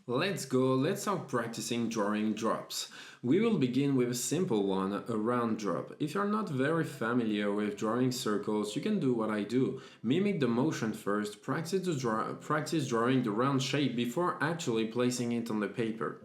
Let's go, let's start practicing drawing drops. We will begin with a simple one, a round drop. If you're not very familiar with drawing circles, you can do what I do. Mimic the motion first, practice drawing the round shape before actually placing it on the paper.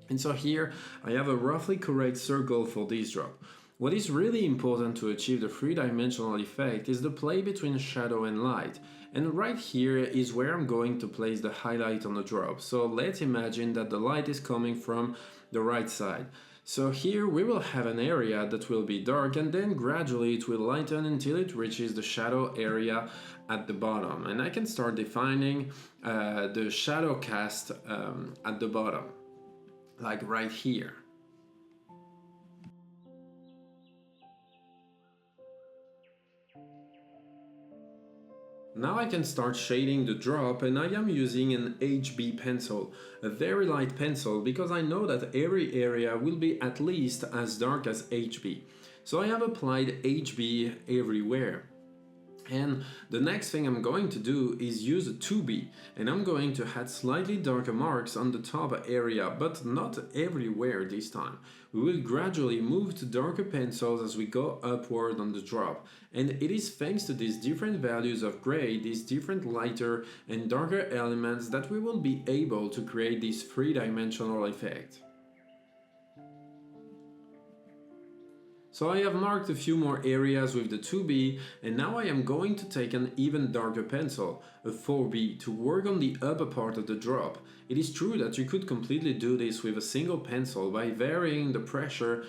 And so here I have a roughly correct circle for this drop. What is really important to achieve the three-dimensional effect is the play between shadow and light. And right here is where I'm going to place the highlight on the drop. So let's imagine that the light is coming from the right side. So here we will have an area that will be dark, and then gradually it will lighten until it reaches the shadow area at the bottom. And I can start defining the shadow cast at the bottom, like right here. Now I can start shading the drop, and I am using an HB pencil, a very light pencil, because I know that every area will be at least as dark as HB. So I have applied HB everywhere. And the next thing I'm going to do is use a 2B, and I'm going to add slightly darker marks on the top area, but not everywhere this time. We will gradually move to darker pencils as we go upward on the drop, and it is thanks to these different values of gray, these different lighter and darker elements, that we will be able to create this three-dimensional effect. So I have marked a few more areas with the 2B, and now I am going to take an even darker pencil, a 4B, to work on the upper part of the drop. It is true that you could completely do this with a single pencil by varying the pressure,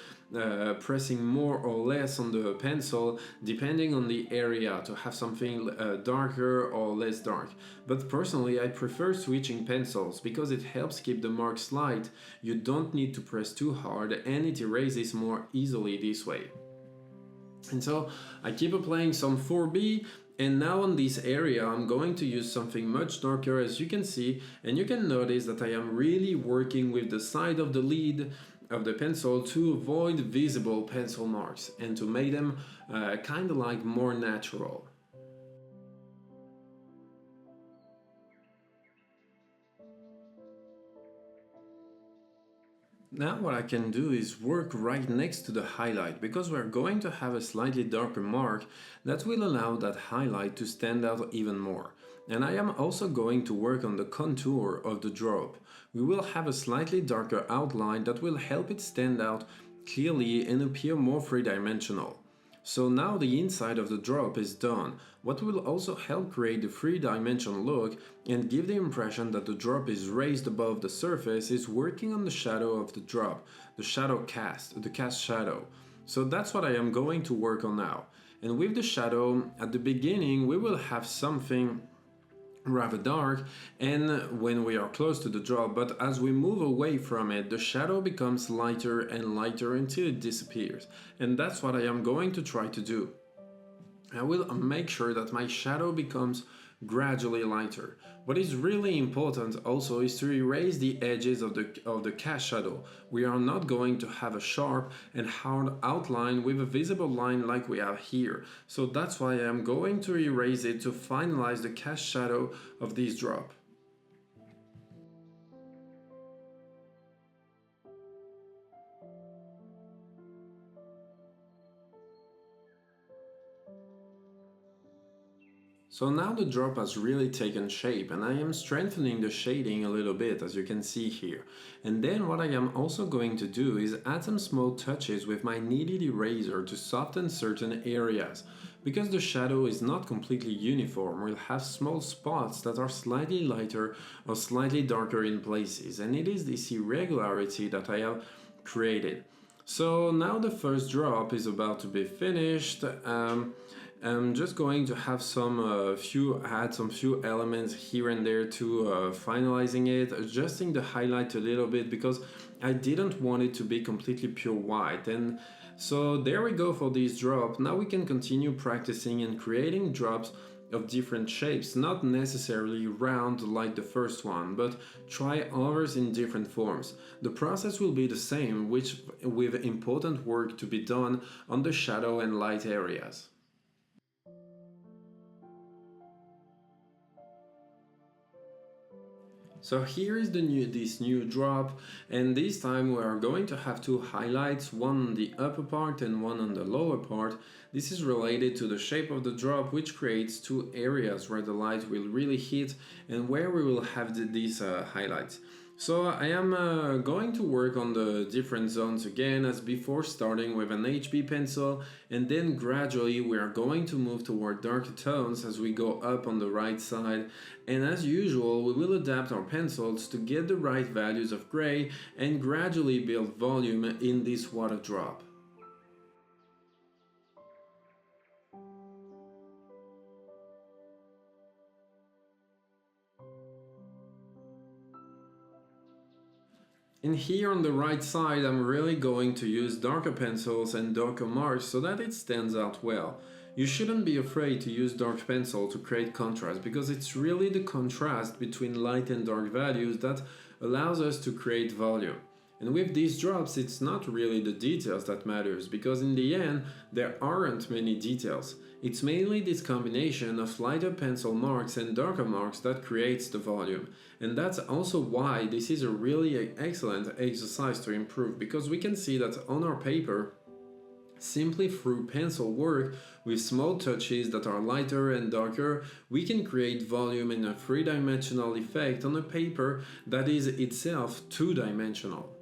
pressing more or less on the pencil depending on the area to have something darker or less dark. But personally I prefer switching pencils because it helps keep the marks light, you don't need to press too hard, and it erases more easily this way. And so I keep applying some 4B, and now on this area I'm going to use something much darker, as you can see, and you can notice that I am really working with the side of the lead of the pencil to avoid visible pencil marks and to make them kind of like more natural. Now what I can do is work right next to the highlight, because we're going to have a slightly darker mark that will allow that highlight to stand out even more. And I am also going to work on the contour of the drop. We will have a slightly darker outline that will help it stand out clearly and appear more three-dimensional. So now the inside of the drop is done, what will also help create the three-dimensional look and give the impression that the drop is raised above the surface is working on the shadow of the drop, the shadow cast, the cast shadow. So that's what I am going to work on now. And with the shadow, at the beginning we will have something rather dark and when we are close to the drop, but as we move away from it the shadow becomes lighter and lighter until it disappears, and that's what I am going to try to do. I will make sure that my shadow becomes gradually lighter. What is really important also is to erase the edges of the cast shadow. We are not going to have a sharp and hard outline with a visible line like we have here. So that's why I am going to erase it to finalize the cast shadow of this drop. So now the drop has really taken shape, and I am strengthening the shading a little bit, as you can see here. And then what I am also going to do is add some small touches with my kneaded eraser to soften certain areas. Because the shadow is not completely uniform, we'll have small spots that are slightly lighter or slightly darker in places, and it is this irregularity that I have created. So now the first drop is about to be finished. I'm just going to have add some few elements here and there to finalizing it, adjusting the highlight a little bit because I didn't want it to be completely pure white. And so there we go for this drop. Now we can continue practicing and creating drops of different shapes, not necessarily round like the first one, but try others in different forms. The process will be the same, with important work to be done on the shadow and light areas. So here is this new drop, and this time we are going to have two highlights, one on the upper part and one on the lower part. This is related to the shape of the drop, which creates two areas where the light will really hit and where we will have these highlights. So I am going to work on the different zones again as before, starting with an HB pencil, and then gradually we are going to move toward darker tones as we go up on the right side. And as usual, we will adapt our pencils to get the right values of gray and gradually build volume in this water drop. And here on the right side, I'm really going to use darker pencils and darker marks so that it stands out well. You shouldn't be afraid to use dark pencil to create contrast because it's really the contrast between light and dark values that allows us to create volume. And with these drops, it's not really the details that matters because in the end, there aren't many details. It's mainly this combination of lighter pencil marks and darker marks that creates the volume. And that's also why this is a really excellent exercise to improve because we can see that on our paper, simply through pencil work with small touches that are lighter and darker, we can create volume in a three-dimensional effect on a paper that is itself two-dimensional.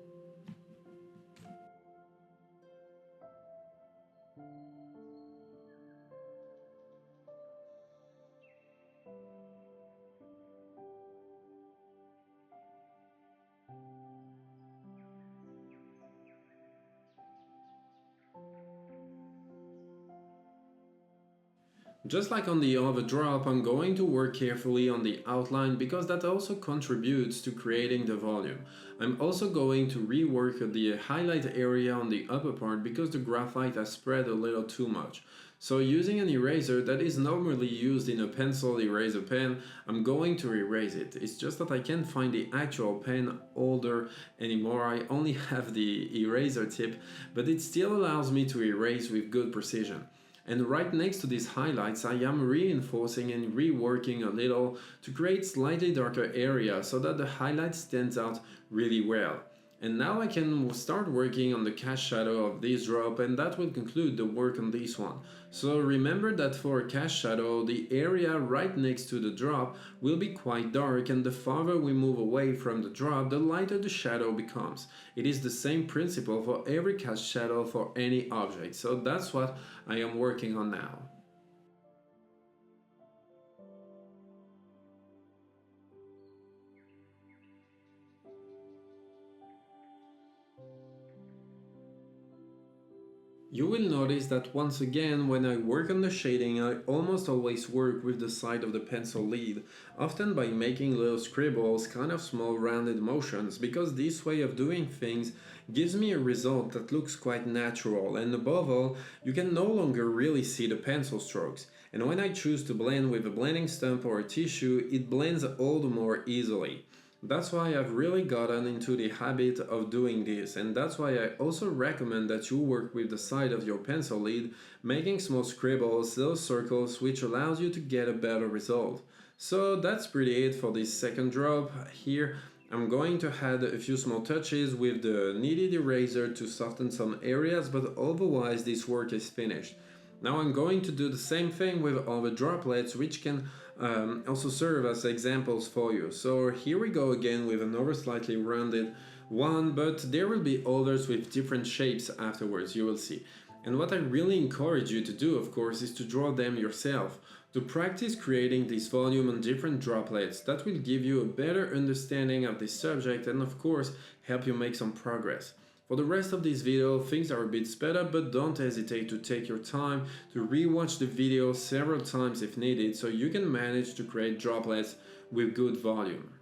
Just like on the other drop, I'm going to work carefully on the outline because that also contributes to creating the volume. I'm also going to rework the highlight area on the upper part because the graphite has spread a little too much. So using an eraser that is normally used in a pencil eraser pen, I'm going to erase it. It's just that I can't find the actual pen holder anymore. I only have the eraser tip, but it still allows me to erase with good precision. And right next to these highlights, I am reinforcing and reworking a little to create slightly darker area so that the highlight stands out really well. And now I can start working on the cast shadow of this drop, and that will conclude the work on this one. So remember that for a cast shadow, the area right next to the drop will be quite dark, and the farther we move away from the drop, the lighter the shadow becomes. It is the same principle for every cast shadow for any object, so that's what I am working on now. You will notice that once again when I work on the shading I almost always work with the side of the pencil lead, often by making little scribbles, kind of small rounded motions, because this way of doing things gives me a result that looks quite natural, and above all, you can no longer really see the pencil strokes. And when I choose to blend with a blending stump or a tissue, it blends all the more easily. That's why I've really gotten into the habit of doing this, and that's why I also recommend that you work with the side of your pencil lead, making small scribbles, those circles, which allows you to get a better result. So that's pretty it for this second drop. Here I'm going to add a few small touches with the kneaded eraser to soften some areas, but otherwise this work is finished. Now I'm going to do the same thing with all the droplets, which can also serve as examples for you. So here we go again with another slightly rounded one, but there will be others with different shapes afterwards, you will see. And what I really encourage you to do, of course, is to draw them yourself, to practice creating this volume on different droplets. That will give you a better understanding of this subject and of course help you make some progress. For the rest of this video, things are a bit sped up, but don't hesitate to take your time to rewatch the video several times if needed so you can manage to create droplets with good volume.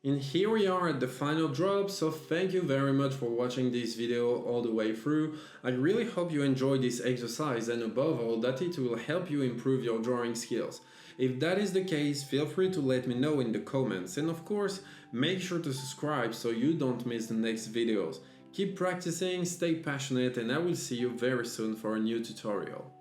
And here we are at the final drop, so thank you very much for watching this video all the way through. I really hope you enjoyed this exercise and above all that it will help you improve your drawing skills. If that is the case, feel free to let me know in the comments, and of course, make sure to subscribe so you don't miss the next videos. Keep practicing, stay passionate, and I will see you very soon for a new tutorial.